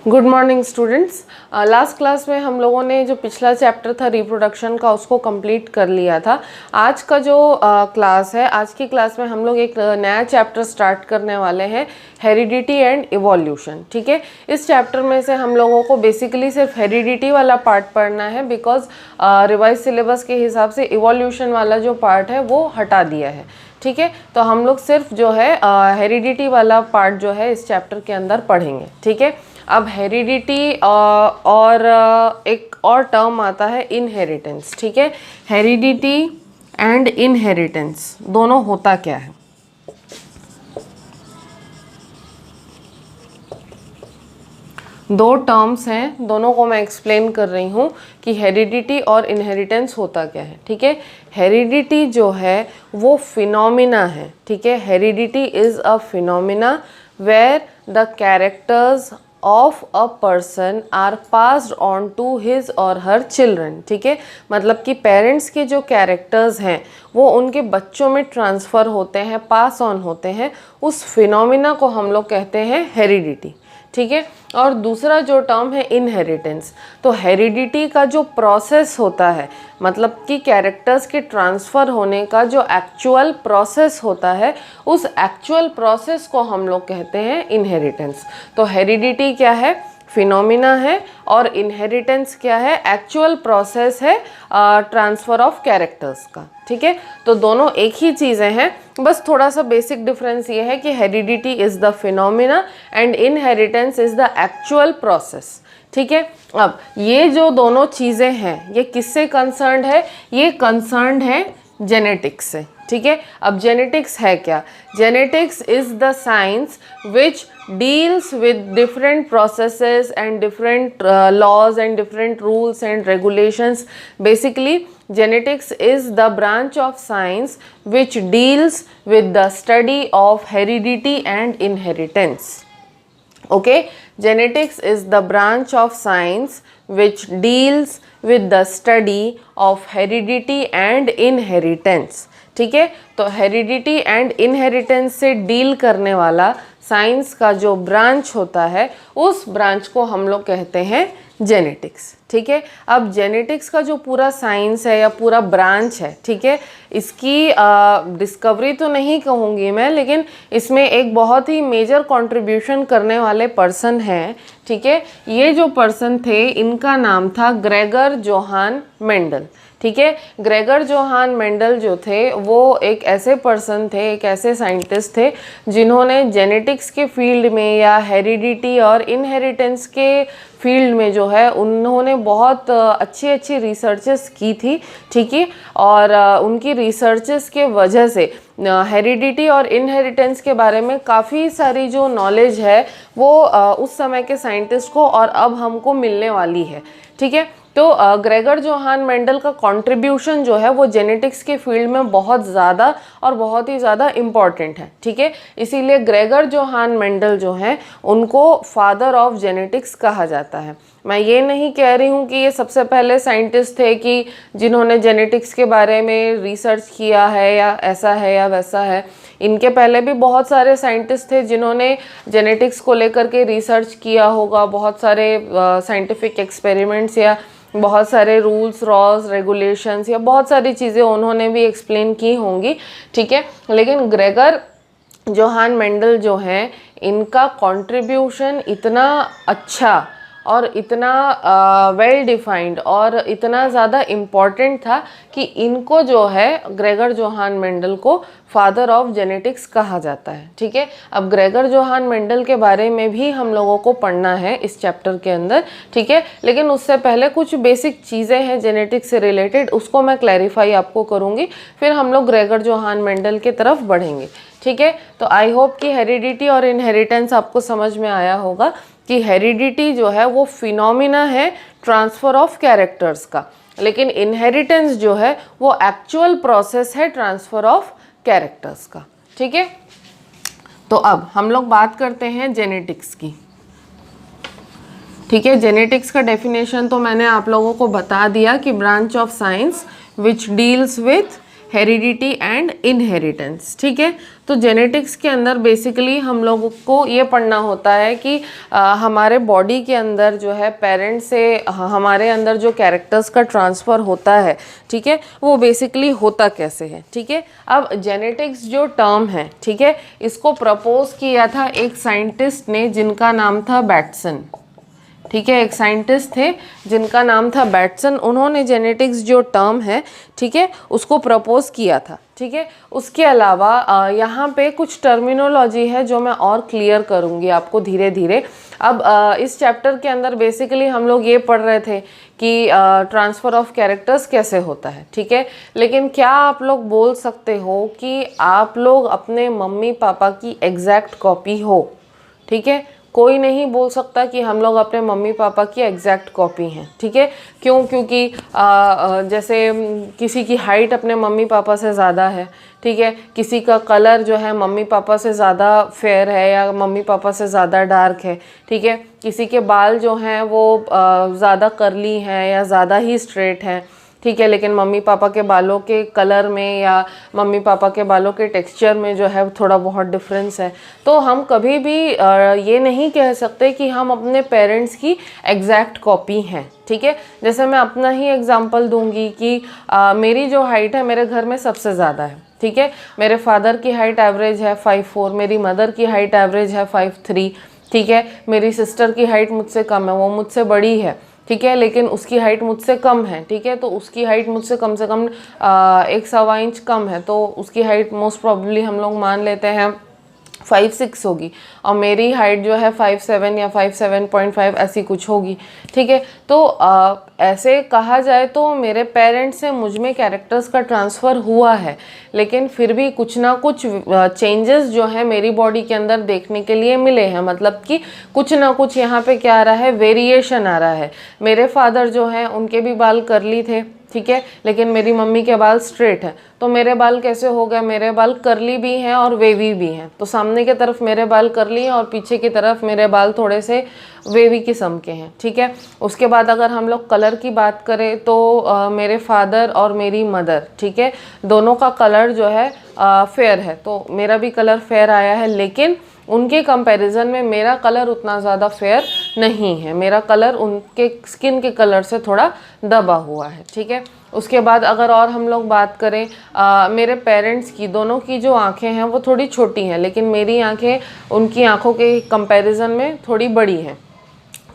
Good morning students. Last class में हम लोगों ने जो पिछला चैप्टर था रिप्रोडक्शन का उसको कंप्लीट कर लिया था। आज का जो क्लास है, आज की क्लास में हम लोग एक नया चैप्टर स्टार्ट करने वाले हैं, हेरिडिटी एंड इवोल्यूशन। ठीक है, इस चैप्टर में से हम लोगों को बेसिकली सिर्फ हेरिडिटी वाला पार्ट पढ़ना है, बिकॉज रिवाइज सिलेबस के हिसाब से इवोल्यूशन वाला जो पार्ट है वो हटा दिया है। ठीक है, तो हम लोग सिर्फ जो है हेरिडिटी वाला पार्ट जो है इस चैप्टर के अंदर पढ़ेंगे। ठीक है, अब हेरिडिटी और एक और टर्म आता है इनहेरिटेंस। ठीक है, हेरिडिटी एंड इनहेरिटेंस दोनों होता क्या है? दो टर्म्स हैं, दोनों को मैं एक्सप्लेन कर रही हूँ कि हेरिडिटी और इनहेरिटेंस होता क्या है। ठीक है, हेरिडिटी जो है वो फिनोमिना है। ठीक है, heredity is a phenomena where the characters of a person are passed on to his और हर चिल्ड्रन। ठीक है, मतलब कि पेरेंट्स के जो कैरेक्टर्स हैं वो उनके बच्चों में ट्रांसफ़र होते हैं, पास ऑन होते हैं। उस फिनोमिना को हम लोग कहते हैं हेरिडिटी। ठीक है, और दूसरा जो टर्म है इनहेरिटेंस, तो हेरिडिटी का जो प्रोसेस होता है, मतलब कि कैरेक्टर्स के ट्रांसफ़र होने का जो एक्चुअल प्रोसेस होता है, उस एक्चुअल प्रोसेस को हम लोग कहते हैं इनहेरिटेंस। तो हेरिडिटी क्या है? फिनोमिना है, और इनहेरिटेंस क्या है? एक्चुअल प्रोसेस है ट्रांसफ़र ऑफ कैरेक्टर्स का। ठीक है, तो दोनों एक ही चीज़ें हैं, बस थोड़ा सा बेसिक डिफरेंस ये है कि heredity is the phenomena and inheritance is the actual process. ठीक है, अब ये जो दोनों चीज़ें हैं ये किससे कंसर्न्ड है? ये कंसर्न्ड है जेनेटिक्स से। ठीक है, अब जेनेटिक्स है क्या? Genetics is the science which deals with different processes and different laws and different rules and regulations. Basically, genetics is the branch of science which deals with the study of heredity and inheritance. Okay, genetics is the branch of science which deals with the study of heredity and inheritance. ठीक है, तो heredity and inheritance से deal करने वाला science का जो branch होता है, उस ब्रांच को हम लोग कहते हैं जेनेटिक्स। ठीक है, अब जेनेटिक्स का जो पूरा साइंस है या पूरा ब्रांच है, ठीक है, इसकी डिस्कवरी तो नहीं कहूँगी मैं, लेकिन इसमें एक बहुत ही मेजर कंट्रीब्यूशन करने वाले पर्सन हैं। ठीक है, ये जो पर्सन थे इनका नाम था ग्रेगर जोहान मेंडल। ठीक है, ग्रेगर जोहान मेंडल जो थे वो एक ऐसे पर्सन थे, एक ऐसे साइंटिस्ट थे जिन्होंने जेनेटिक्स के फील्ड में या हेरिडिटी और इनहेरिटेंस के फील्ड में जो है उन्होंने बहुत अच्छी रिसर्चेस की थी। ठीक है, और उनकी रिसर्चेस के वजह से हेरिडिटी और इनहेरिटेंस के बारे में काफ़ी सारी जो नॉलेज है वो उस समय के साइंटिस्ट को और अब हमको मिलने वाली है। ठीक है, तो ग्रेगर जोहान मेंडल का कंट्रीब्यूशन जो है वो जेनेटिक्स के फील्ड में बहुत ज़्यादा और बहुत ही ज़्यादा इम्पॉर्टेंट है। ठीक है, इसीलिए ग्रेगर जोहान मेंडल जो हैं उनको फादर ऑफ जेनेटिक्स कहा जाता है। मैं ये नहीं कह रही हूँ कि ये सबसे पहले साइंटिस्ट थे कि जिन्होंने जेनेटिक्स के बारे में रिसर्च किया है या ऐसा है या वैसा है। इनके पहले भी बहुत सारे साइंटिस्ट थे जिन्होंने जेनेटिक्स को लेकर के रिसर्च किया होगा, बहुत सारे साइंटिफिक एक्सपेरिमेंट्स या बहुत सारे रूल्स, लॉज, रेगुलेशंस या बहुत सारी चीज़ें उन्होंने भी एक्सप्लेन की होंगी। ठीक है, लेकिन ग्रेगर जोहान मेंडल जो हैं इनका कंट्रीब्यूशन इतना अच्छा और इतना वेल डिफाइंड और इतना ज़्यादा इम्पॉर्टेंट था कि इनको जो है ग्रेगर जोहान मेंडल को फादर ऑफ जेनेटिक्स कहा जाता है। ठीक है, अब ग्रेगर जोहान मेंडल के बारे में भी हम लोगों को पढ़ना है इस चैप्टर के अंदर। ठीक है, लेकिन उससे पहले कुछ बेसिक चीज़ें हैं जेनेटिक्स से रिलेटेड, उसको मैं क्लैरिफाई आपको करूँगी, फिर हम लोग ग्रेगर जोहान मेंडल की तरफ बढ़ेंगे। ठीक है, तो आई होप कि हेरिडिटी और इनहेरिटेंस आपको समझ में आया होगा कि हेरिडिटी जो है वो फिनोमिना है ट्रांसफ़र ऑफ कैरेक्टर्स का, लेकिन इनहेरिटेंस जो है वो एक्चुअल प्रोसेस है ट्रांसफ़र ऑफ कैरेक्टर्स का। ठीक है, तो अब हम लोग बात करते हैं जेनेटिक्स की। ठीक है, जेनेटिक्स का डेफिनेशन तो मैंने आप लोगों को बता दिया कि branch of science which deals with heredity and inheritance, ठीक है। तो जेनेटिक्स के अंदर बेसिकली हम लोगों को ये पढ़ना होता है कि हमारे बॉडी के अंदर जो है पेरेंट्स से हमारे अंदर जो कैरेक्टर्स का ट्रांसफ़र होता है, ठीक है, वो बेसिकली होता कैसे है, ठीक है। अब जेनेटिक्स जो टर्म है, ठीक है, इसको प्रपोज किया था एक साइंटिस्ट ने जिनका नाम था बैटसन, ठीक है। एक साइंटिस्ट थे जिनका नाम था बैटसन, उन्होंने जेनेटिक्स जो टर्म है, ठीक है, उसको प्रपोज किया था, ठीक है। उसके अलावा यहाँ पे कुछ टर्मिनोलॉजी है जो मैं और क्लियर करूँगी आपको धीरे धीरे। अब इस चैप्टर के अंदर बेसिकली हम लोग ये पढ़ रहे थे कि ट्रांसफ़र ऑफ कैरेक्टर्स कैसे होता है, ठीक है। लेकिन क्या आप लोग बोल सकते हो कि आप लोग अपने मम्मी पापा की एग्जैक्ट कॉपी हो, ठीक है। कोई नहीं बोल सकता कि हम लोग अपने मम्मी पापा की एग्जैक्ट कॉपी हैं, ठीक है। क्यों? क्योंकि जैसे किसी की हाइट अपने मम्मी पापा से ज़्यादा है, ठीक है, किसी का कलर जो है मम्मी पापा से ज़्यादा फेयर है या मम्मी पापा से ज़्यादा डार्क है, ठीक है, किसी के बाल जो हैं वो ज़्यादा कर्ली हैं या ज़्यादा ही स्ट्रेट हैं, ठीक है, लेकिन मम्मी पापा के बालों के कलर में या मम्मी पापा के बालों के टेक्सचर में जो है थोड़ा बहुत डिफरेंस है। तो हम कभी भी ये नहीं कह सकते कि हम अपने पेरेंट्स की एग्जैक्ट कॉपी हैं, ठीक है। जैसे मैं अपना ही एग्जांपल दूंगी कि मेरी जो हाइट है मेरे घर में सबसे ज़्यादा है, ठीक है। मेरे फादर की हाइट एवरेज है 5'4", मेरी मदर की हाइट एवरेज है 5'3", ठीक है। मेरी सिस्टर की हाइट मुझसे कम है, वो मुझसे बड़ी है, ठीक है, लेकिन उसकी हाइट मुझसे कम है, ठीक है। तो उसकी हाइट मुझसे कम से कम 1 सवा इंच कम है, तो उसकी हाइट मोस्ट प्रॉब्ली हम लोग मान लेते हैं 5'6" होगी, और मेरी हाइट जो है 5'7" या 5'7.5" ऐसी कुछ होगी, ठीक है। तो ऐसे कहा जाए तो मेरे पेरेंट्स से मुझ में कैरेक्टर्स का ट्रांसफ़र हुआ है, लेकिन फिर भी कुछ ना कुछ चेंजेस जो है मेरी बॉडी के अंदर देखने के लिए मिले हैं। मतलब कि कुछ ना कुछ यहाँ पे क्या आ रहा है, वेरिएशन आ रहा है। मेरे फादर जो हैं उनके भी बाल कर्ली थे, ठीक है, लेकिन मेरी मम्मी के बाल स्ट्रेट हैं। तो मेरे बाल कैसे हो गए, मेरे बाल कर्ली भी हैं और वेवी भी हैं। तो सामने की तरफ मेरे बाल कर्ली हैं और पीछे की तरफ मेरे बाल थोड़े से वेवी किस्म के हैं, ठीक है। उसके बाद अगर हम लोग कलर की बात करें तो मेरे फादर और मेरी मदर, ठीक है, दोनों का कलर जो है फेयर है। तो मेरा भी कलर फेयर आया है, लेकिन उनके कंपैरिजन में मेरा कलर उतना ज़्यादा फेयर नहीं है। मेरा कलर उनके स्किन के कलर से थोड़ा दबा हुआ है, ठीक है। उसके बाद अगर और हम लोग बात करें मेरे पेरेंट्स की, दोनों की जो आंखें हैं वो थोड़ी छोटी हैं, लेकिन मेरी आंखें उनकी आंखों के कंपैरिजन में थोड़ी बड़ी हैं,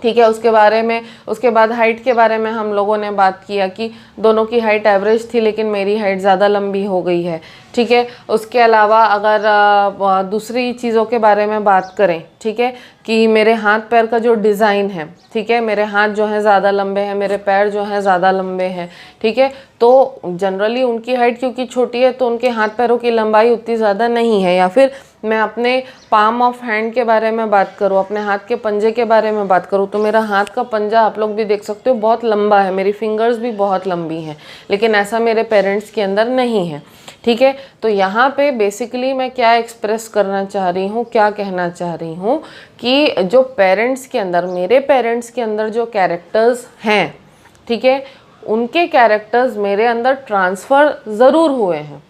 ठीक है। उसके बाद हाइट के बारे में हम लोगों ने बात किया कि दोनों की हाइट एवरेज थी, लेकिन मेरी हाइट ज़्यादा लंबी हो गई है, ठीक है। उसके अलावा अगर दूसरी चीज़ों के बारे में बात करें, ठीक है, कि मेरे हाथ पैर का जो डिज़ाइन है, ठीक है, मेरे हाथ जो है ज़्यादा लंबे हैं, मेरे पैर जो हैं ज़्यादा लंबे हैं, ठीक है। तो जनरली उनकी हाइट क्योंकि छोटी है तो उनके हाथ पैरों की लंबाई उतनी ज़्यादा नहीं है। या फिर मैं अपने पाम ऑफ हैंड के बारे में बात करूँ, अपने हाथ के पंजे के बारे में बात करूँ, तो मेरा हाथ का पंजा आप लोग भी देख सकते हो बहुत लंबा है, मेरी फिंगर्स भी बहुत लंबी हैं, लेकिन ऐसा मेरे पेरेंट्स के अंदर नहीं है, ठीक है। तो यहाँ पे बेसिकली मैं क्या एक्सप्रेस करना चाह रही हूँ, क्या कहना चाह रही हूँ कि जो पेरेंट्स के अंदर, मेरे पेरेंट्स के अंदर जो कैरेक्टर्स हैं, ठीक है, उनके कैरेक्टर्स मेरे अंदर ट्रांसफ़र ज़रूर हुए हैं,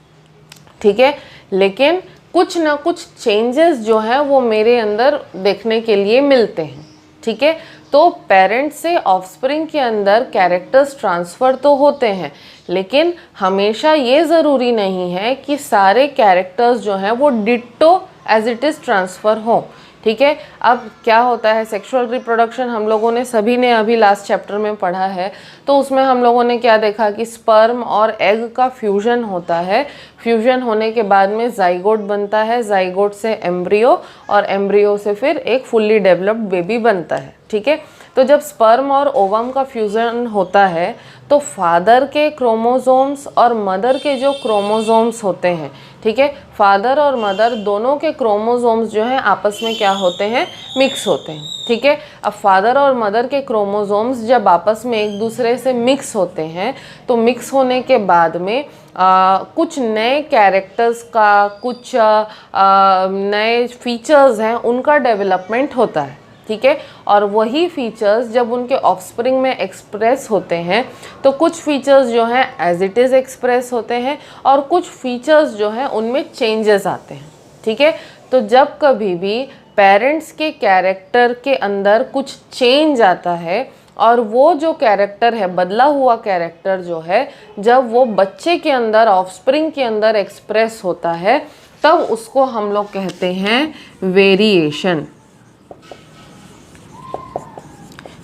ठीक है, लेकिन कुछ ना कुछ चेंजेस जो हैं वो मेरे अंदर देखने के लिए मिलते हैं, ठीक है। तो पेरेंट्स से ऑफस्प्रिंग के अंदर कैरेक्टर्स ट्रांसफ़र तो होते हैं, लेकिन हमेशा ये ज़रूरी नहीं है कि सारे कैरेक्टर्स जो हैं वो ditto as it is transfer हों, ठीक है। अब क्या होता है, सेक्सुअल रिप्रोडक्शन हम लोगों ने सभी ने अभी लास्ट चैप्टर में पढ़ा है, तो उसमें हम लोगों ने क्या देखा कि स्पर्म और एग का फ्यूजन होता है। फ्यूजन होने के बाद में जाइगोट बनता है, जाइगोट से एम्ब्रियो, और एम्ब्रियो से फिर एक फुल्ली डेवलप्ड बेबी बनता है, ठीक है। तो जब स्पर्म और ओवम का फ्यूजन होता है तो फादर के क्रोमोसोम्स और मदर के जो क्रोमोसोम्स होते हैं, ठीक है, फादर और मदर दोनों के क्रोमोसोम्स जो हैं आपस में क्या होते हैं, मिक्स होते हैं, ठीक है। अब फादर और मदर के क्रोमोसोम्स जब आपस में एक दूसरे से मिक्स होते हैं तो मिक्स होने के बाद में कुछ नए कैरेक्टर्स का, कुछ नए फीचर्स हैं, उनका डेवलपमेंट होता है, ठीक है। और वही फीचर्स जब उनके ऑफस्प्रिंग में एक्सप्रेस होते हैं तो कुछ फीचर्स जो हैं एज इट इज़ एक्सप्रेस होते हैं और कुछ फीचर्स जो हैं उनमें चेंजेस आते हैं, ठीक है। तो जब कभी भी पेरेंट्स के कैरेक्टर के अंदर कुछ चेंज आता है और वो जो कैरेक्टर है, बदला हुआ कैरेक्टर जो है, जब वो बच्चे के अंदर, ऑफस्प्रिंग के अंदर एक्सप्रेस होता है, तब उसको हम लोग कहते हैं वेरिएशन,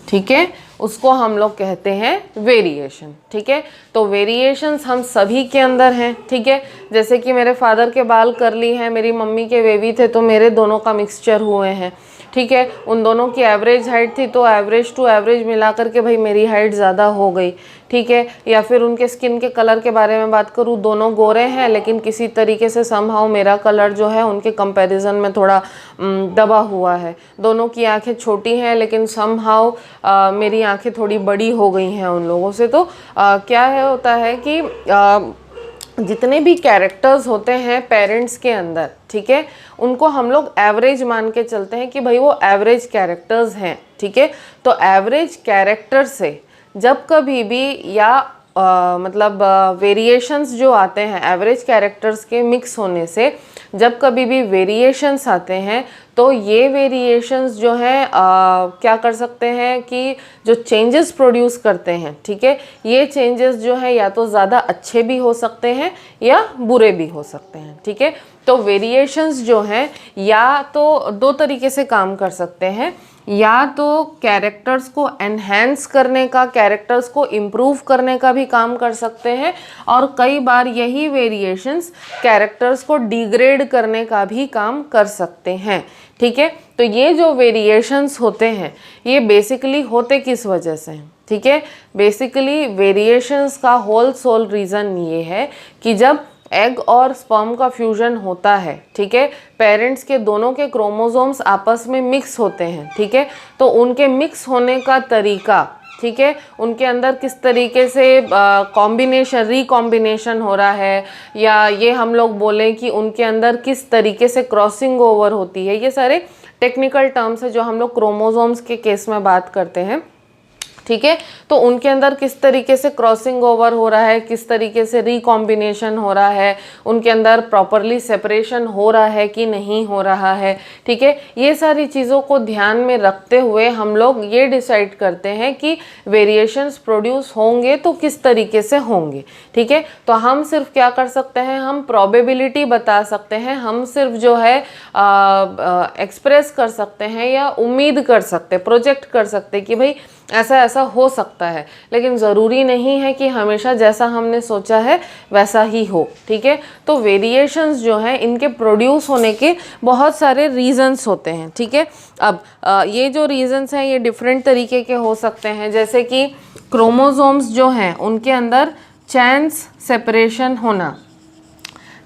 ठीक है। उसको हम लोग कहते हैं वेरिएशन, ठीक है। तो वेरिएशंस हम सभी के अंदर हैं, ठीक है। जैसे कि मेरे फादर के बाल कर्ली हैं, मेरी मम्मी के वेवी थे, तो मेरे दोनों का मिक्सचर हुए हैं, ठीक है। उन दोनों की एवरेज हाइट थी तो एवरेज टू एवरेज मिला करके भाई मेरी हाइट ज़्यादा हो गई, ठीक है। या फिर उनके स्किन के कलर के बारे में बात करूँ, दोनों गोरे हैं लेकिन किसी तरीके से समहाउ मेरा कलर जो है उनके कंपैरिजन में थोड़ा दबा हुआ है। दोनों की आंखें छोटी हैं लेकिन समहाउ मेरी आंखें थोड़ी बड़ी हो गई हैं उन लोगों से। तो क्या है होता है कि जितने भी कैरेक्टर्स होते हैं पेरेंट्स के अंदर, ठीक है, उनको हम लोग एवरेज मान के चलते हैं कि भाई वो एवरेज कैरेक्टर्स हैं, ठीक है। तो एवरेज कैरेक्टर से जब कभी भी या मतलब वेरिएशंस जो आते हैं एवरेज कैरेक्टर्स के मिक्स होने से, जब कभी भी वेरिएशंस आते हैं तो ये वेरिएशंस जो हैं क्या कर सकते हैं कि जो चेंजेस प्रोड्यूस करते हैं, ठीक है, ये चेंजेस जो है या तो ज़्यादा अच्छे भी हो सकते हैं या बुरे भी हो सकते हैं, ठीक है। तो वेरिएशंस जो हैं या तो दो तरीके से काम कर सकते हैं, या तो कैरेक्टर्स को एनहेंस करने का, कैरेक्टर्स को इम्प्रूव करने का भी काम कर सकते हैं, और कई बार यही वेरिएशंस कैरेक्टर्स को डिग्रेड करने का भी काम कर सकते हैं, ठीक है। तो ये जो वेरिएशंस होते हैं ये बेसिकली होते किस वजह से हैं, ठीक है। बेसिकली वेरिएशंस का होल सोल रीज़न ये है कि जब एग और स्पर्म का फ्यूजन होता है, ठीक है, पेरेंट्स के दोनों के क्रोमोसोम्स आपस में मिक्स होते हैं, ठीक है। तो उनके मिक्स होने का तरीका, ठीक है, उनके अंदर किस तरीके से कॉम्बिनेशन, रिकॉम्बिनेशन हो रहा है, या ये हम लोग बोलें कि उनके अंदर किस तरीके से क्रॉसिंग ओवर होती है, ये सारे टेक्निकल टर्म्स है जो हम लोग क्रोमोसोम्स के केस में बात करते हैं, ठीक है। तो उनके अंदर किस तरीके से क्रॉसिंग ओवर हो रहा है, किस तरीके से रिकॉम्बिनेशन हो रहा है, उनके अंदर प्रॉपरली सेपरेशन हो रहा है कि नहीं हो रहा है, ठीक है। ये सारी चीज़ों को ध्यान में रखते हुए हम लोग ये डिसाइड करते हैं कि वेरिएशंस प्रोड्यूस होंगे तो किस तरीके से होंगे, ठीक है। तो हम सिर्फ क्या कर सकते हैं, हम प्रोबेबिलिटी बता सकते हैं, हम सिर्फ जो है एक्सप्रेस कर सकते हैं या उम्मीद कर सकते, प्रोजेक्ट कर सकते कि भाई ऐसा ऐसा हो सकता है, लेकिन ज़रूरी नहीं है कि हमेशा जैसा हमने सोचा है वैसा ही हो, ठीक है। तो वेरिएशंस जो हैं इनके प्रोड्यूस होने के बहुत सारे रीज़न्स होते हैं, ठीक है। अब ये जो रीज़न्स हैं ये डिफरेंट तरीके के हो सकते हैं, जैसे कि क्रोमोसोम्स जो हैं उनके अंदर चांस सेपरेशन होना।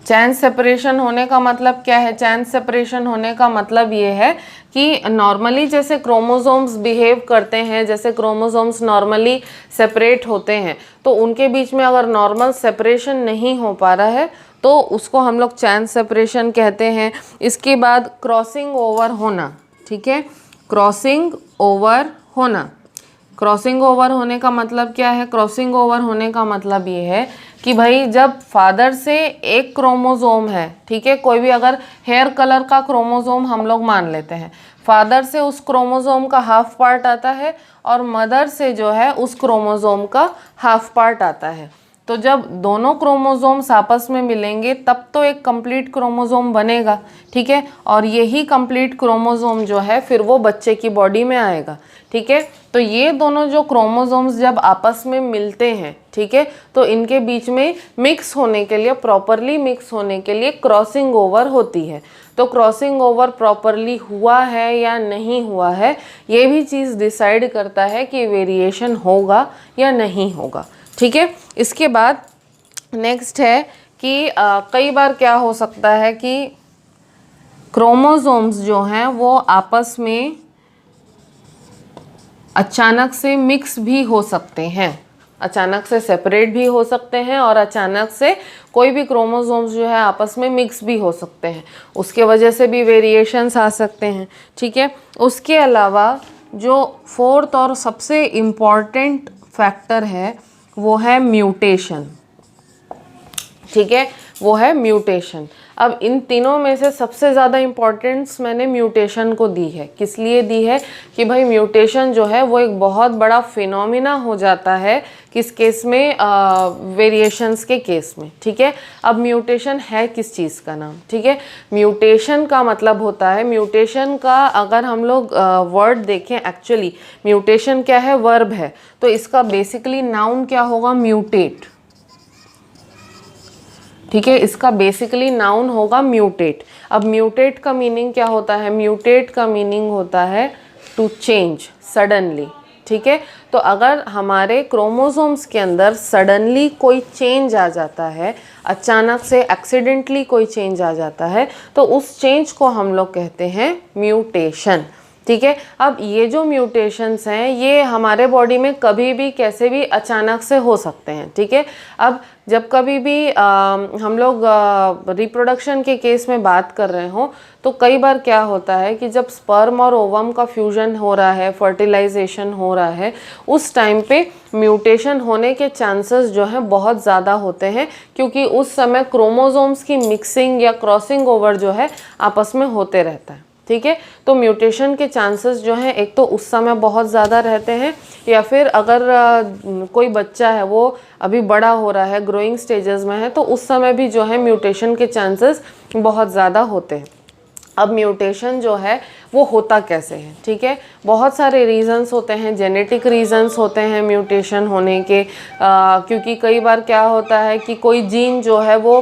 चैन सेपरेशन होने का मतलब क्या है? चैन सेपरेशन होने का मतलब ये है कि नॉर्मली जैसे क्रोमोसोम्स बिहेव करते हैं, जैसे क्रोमोसोम्स नॉर्मली सेपरेट होते हैं, तो उनके बीच में अगर नॉर्मल सेपरेशन नहीं हो पा रहा है तो उसको हम लोग चैन सेपरेशन कहते हैं। इसके बाद क्रॉसिंग ओवर होना, ठीक है, क्रॉसिंग ओवर होना। क्रॉसिंग ओवर होने का मतलब क्या है? क्रॉसिंग ओवर होने का मतलब ये है कि भाई जब फादर से एक क्रोमोसोम है, ठीक है, कोई भी अगर हेयर कलर का क्रोमोसोम हम लोग मान लेते हैं, फादर से उस क्रोमोसोम का हाफ पार्ट आता है और मदर से जो है उस क्रोमोसोम का हाफ पार्ट आता है। तो जब दोनों क्रोमोसोम्स आपस में मिलेंगे तब तो एक कंप्लीट क्रोमोसोम बनेगा, ठीक है, और यही कंप्लीट क्रोमोसोम जो है फिर वो बच्चे की बॉडी में आएगा, ठीक है। तो ये दोनों जो क्रोमोसोम्स जब आपस में मिलते हैं, ठीक है, तो इनके बीच में मिक्स होने के लिए, प्रॉपरली मिक्स होने के लिए क्रॉसिंग ओवर होती है। तो क्रॉसिंग ओवर प्रॉपरली हुआ है या नहीं हुआ है, ये भी चीज़ डिसाइड करता है कि वेरिएशन होगा या नहीं होगा, ठीक है। इसके बाद नेक्स्ट है कि कई बार क्या हो सकता है कि क्रोमोसोम्स जो हैं वो आपस में अचानक से मिक्स भी हो सकते हैं, अचानक से सेपरेट भी हो सकते हैं और अचानक से कोई भी क्रोमोसोम्स जो है आपस में मिक्स भी हो सकते हैं, उसके वजह से भी वेरिएशंस आ सकते हैं, ठीक है। उसके अलावा जो फोर्थ और सबसे इम्पॉर्टेंट फैक्टर है वो है म्यूटेशन, ठीक है, वो है म्यूटेशन। अब इन तीनों में से सबसे ज़्यादा इम्पोर्टेंस मैंने म्यूटेशन को दी है। किस लिए दी है कि भाई म्यूटेशन जो है वो एक बहुत बड़ा फिनोमिना हो जाता है, किस केस में, वेरिएशंस के केस में, ठीक है। अब म्यूटेशन है किस चीज़ का नाम, ठीक है। म्यूटेशन का मतलब होता है, म्यूटेशन का अगर हम लोग वर्ड देखें, एक्चुअली म्यूटेशन क्या है, वर्ब है, तो इसका बेसिकली नाउन क्या होगा, म्यूटेट, ठीक है। इसका बेसिकली नाउन होगा म्यूटेट। अब म्यूटेट का मीनिंग क्या होता है, म्यूटेट का मीनिंग होता है टू चेंज सडनली, ठीक है। तो अगर हमारे क्रोमोसोम्स के अंदर सडनली कोई चेंज आ जाता है, अचानक से एक्सीडेंटली कोई चेंज आ जाता है, तो उस चेंज को हम लोग कहते हैं म्यूटेशन, ठीक है। अब ये जो म्यूटेशंस हैं ये हमारे बॉडी में कभी भी कैसे भी अचानक से हो सकते हैं, ठीक है। अब जब कभी भी हम लोग रिप्रोडक्शन के केस में बात कर रहे हो तो कई बार क्या होता है कि जब स्पर्म और ओवम का फ्यूजन हो रहा है, फर्टिलाइजेशन हो रहा है, उस टाइम पे म्यूटेशन होने के चांसेस जो हैं बहुत ज़्यादा होते हैं, क्योंकि उस समय क्रोमोसोम्स की मिक्सिंग या क्रॉसिंग ओवर जो है आपस में होते रहता है, ठीक है। तो म्यूटेशन के चांसेस जो हैं एक तो उस समय बहुत ज़्यादा रहते हैं, या फिर अगर कोई बच्चा है वो अभी बड़ा हो रहा है, ग्रोइंग स्टेजेस में है, तो उस समय भी जो है म्यूटेशन के चांसेस बहुत ज़्यादा होते हैं। अब म्यूटेशन जो है वो होता कैसे है, ठीक है। बहुत सारे रीजंस होते हैं, जेनेटिक रीजंस होते हैं म्यूटेशन होने के, क्योंकि कई बार क्या होता है कि कोई जीन जो है वो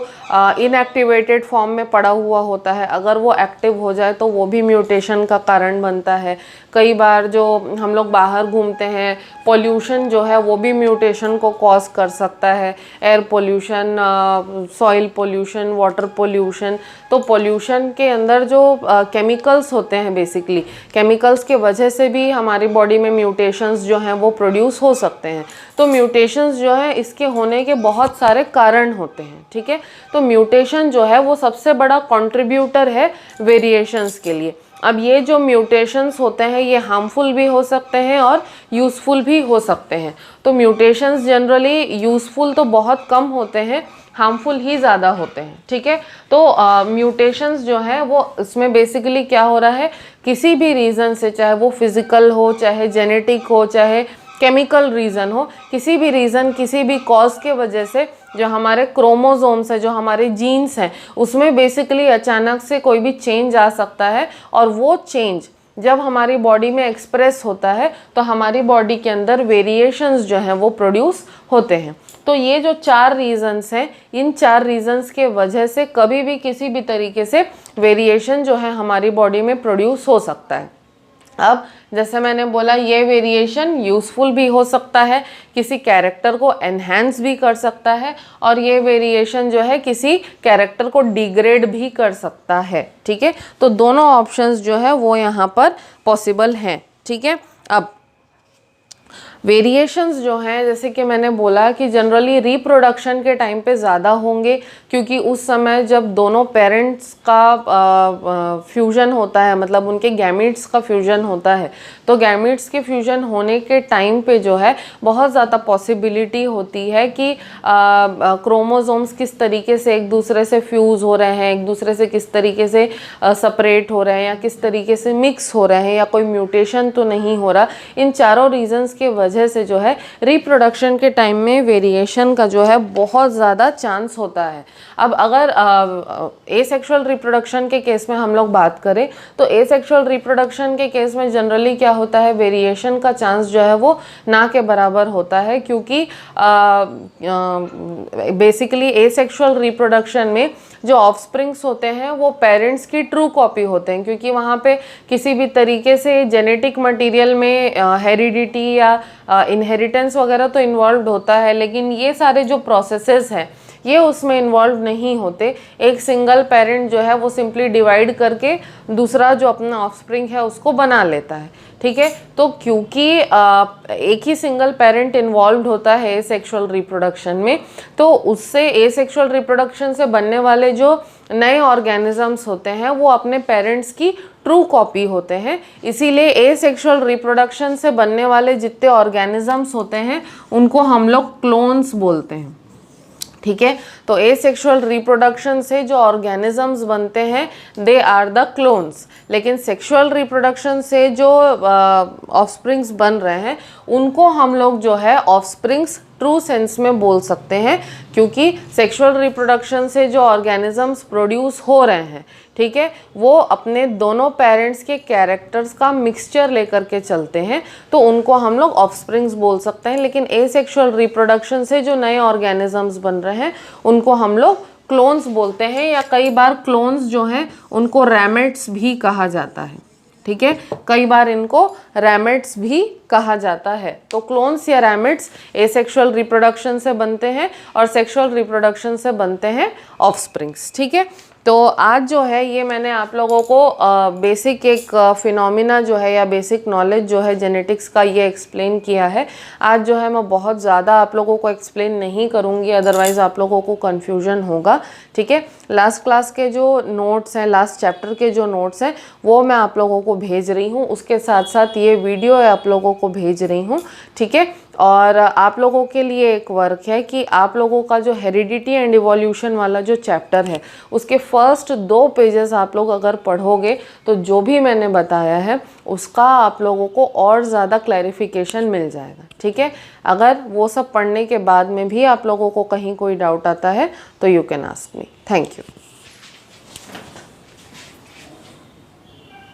इनएक्टिवेटेड फॉर्म में पड़ा हुआ होता है, अगर वो एक्टिव हो जाए तो वो भी म्यूटेशन का कारण बनता है। कई बार जो हम लोग बाहर घूमते हैं, पोल्यूशन जो है वो भी म्यूटेशन को कॉज कर सकता है, air pollution, soil pollution, water pollution. तो पोल्यूशन के अंदर जो केमिकल्स होते हैं, बेसिकली केमिकल्स के वजह से भी हमारी बॉडी में म्यूटेशंस जो हैं वो प्रोड्यूस हो सकते हैं। तो म्यूटेशंस जो है इसके होने के बहुत सारे कारण होते हैं, ठीक है। तो म्यूटेशन जो है वो सबसे बड़ा कंट्रीब्यूटर है वेरिएशंस के लिए। अब ये जो म्यूटेशंस होते हैं ये हार्मफुल भी हो सकते हैं और यूज़फुल भी हो सकते हैं। तो म्यूटेशंस जनरली यूज़फुल तो बहुत कम होते हैं, हार्मफुल ही ज़्यादा होते हैं, ठीक है। तो म्यूटेशंस जो है वो इसमें बेसिकली क्या हो रहा है, किसी भी रीज़न से, चाहे वो फिज़िकल हो, चाहे जेनेटिक हो, चाहे केमिकल रीज़न हो, किसी भी रीज़न, किसी भी कॉज के वजह से जो हमारे क्रोमोसोम्स है, जो हमारे जीन्स हैं, उसमें बेसिकली अचानक से कोई भी चेंज आ सकता है, और वो चेंज जब हमारी बॉडी में एक्सप्रेस होता है तो हमारी बॉडी के अंदर वेरिएशंस जो हैं वो प्रोड्यूस होते हैं। तो ये जो 4 रीजंस हैं, इन 4 रीजंस के वजह से कभी भी किसी भी तरीके से वेरिएशन जो है हमारी बॉडी में प्रोड्यूस हो सकता है। अब जैसे मैंने बोला, ये वेरिएशन यूज़फुल भी हो सकता है, किसी कैरेक्टर को एनहांस भी कर सकता है, और ये वेरिएशन जो है किसी कैरेक्टर को डिग्रेड भी कर सकता है, ठीक है। तो दोनों ऑप्शंस जो है वो यहाँ पर पॉसिबल हैं, ठीक है। अब वेरिएशंस जो हैं, जैसे कि मैंने बोला कि जनरली रिप्रोडक्शन के टाइम पे ज़्यादा होंगे, क्योंकि उस समय जब दोनों पेरेंट्स का फ्यूजन होता है, मतलब उनके गैमीट्स का फ्यूजन होता है, तो गैमीट्स के फ्यूजन होने के टाइम पे जो है बहुत ज़्यादा पॉसिबिलिटी होती है कि क्रोमोसोम्स किस तरीके से एक दूसरे से फ्यूज़ हो रहे हैं, एक दूसरे से किस तरीके से सेपरेट हो रहे हैं, या किस तरीके से मिक्स हो रहे हैं, या कोई म्यूटेशन तो नहीं हो रहा। इन चारों रीजंस के वजह से जो है रिप्रोडक्शन के टाइम में वेरिएशन का जो है बहुत ज़्यादा चांस होता है। अब अगर एसेक्सुअल रिप्रोडक्शन के केस में हम लोग बात करें, तो एसेक्सुअल रिप्रोडक्शन के केस में जनरली क्या होता है, वेरिएशन का चांस जो है वो ना के बराबर होता है, क्योंकि बेसिकली एसेक्सुअल रिप्रोडक्शन में जो ऑफस्प्रिंग्स होते हैं वो पेरेंट्स की ट्रू कॉपी होते हैं, क्योंकि वहाँ पे किसी भी तरीके से जेनेटिक मटेरियल में हेरिडिटी या इनहेरिटेंस वगैरह तो इन्वॉल्व होता है, लेकिन ये सारे जो प्रोसेसेस हैं, ये उसमें इन्वॉल्व नहीं होते। एक सिंगल पेरेंट जो है वो सिंपली डिवाइड करके दूसरा जो अपना ऑफस्प्रिंग है उसको बना लेता है, ठीक है। तो क्योंकि एक ही सिंगल पेरेंट इन्वॉल्व होता है एसेक्सुअल रिप्रोडक्शन में, तो उससे एसेक्सुअल रिप्रोडक्शन से बनने वाले जो नए ऑर्गेनिजम्स होते हैं वो अपने पेरेंट्स की ट्रू कॉपी होते हैं। इसीलिए एसेक्सुअल रिप्रोडक्शन से बनने वाले जितने ऑर्गेनिजम्स होते हैं उनको हम लोग क्लोन्स बोलते हैं, ठीक है। तो एसेक्सुअल रिप्रोडक्शन से जो ऑर्गेनिजम्स बनते हैं दे आर द क्लोन्स, लेकिन सेक्सुअल रिप्रोडक्शन से जो ऑफस्प्रिंग्स बन रहे हैं उनको हम लोग जो है ऑफस्प्रिंग्स ट्रू सेंस में बोल सकते हैं, क्योंकि सेक्सुअल रिप्रोडक्शन से जो ऑर्गेनिजम्स प्रोड्यूस हो रहे हैं, ठीक है, वो अपने दोनों पेरेंट्स के कैरेक्टर्स का मिक्सचर लेकर के चलते हैं, तो उनको हम लोग ऑफस्प्रिंग्स बोल सकते हैं। लेकिन एसेक्सुअल रिप्रोडक्शन से जो नए ऑर्गेनिजम्स बन रहे हैं उनको हम लोग क्लोन्स बोलते हैं, या कई बार क्लोन्स जो हैं उनको रैमेट्स भी कहा जाता है, ठीक है। कई बार इनको रैमेट्स भी कहा जाता है। तो क्लोन्स या रैमेट्स एसेक्सुअल रिप्रोडक्शन से बनते हैं और सेक्सुअल रिप्रोडक्शन से बनते हैं ऑफस्प्रिंग्स, ठीक है। तो आज जो है ये मैंने आप लोगों को बेसिक एक फिनोमिना जो है या बेसिक नॉलेज जो है जेनेटिक्स का ये एक्सप्लेन किया है। आज जो है मैं बहुत ज़्यादा आप लोगों को एक्सप्लेन नहीं करूँगी, अदरवाइज़ आप लोगों को कन्फ्यूजन होगा, ठीक है। लास्ट क्लास के जो नोट्स हैं, लास्ट चैप्टर के जो नोट्स हैं वो मैं आप लोगों को भेज रही हूँ, उसके साथ साथ ये वीडियो आप लोगों को भेज रही हूँ, ठीक है। और आप लोगों के लिए एक वर्क है कि आप लोगों का जो हेरिडिटी एंड इवोल्यूशन वाला जो चैप्टर है उसके फर्स्ट 2 पेजेस आप लोग अगर पढ़ोगे तो जो भी मैंने बताया है उसका आप लोगों को और ज़्यादा क्लैरिफिकेशन मिल जाएगा, ठीक है। अगर वो सब पढ़ने के बाद में भी आप लोगों को कहीं कोई डाउट आता है तो you can ask me. Thank you.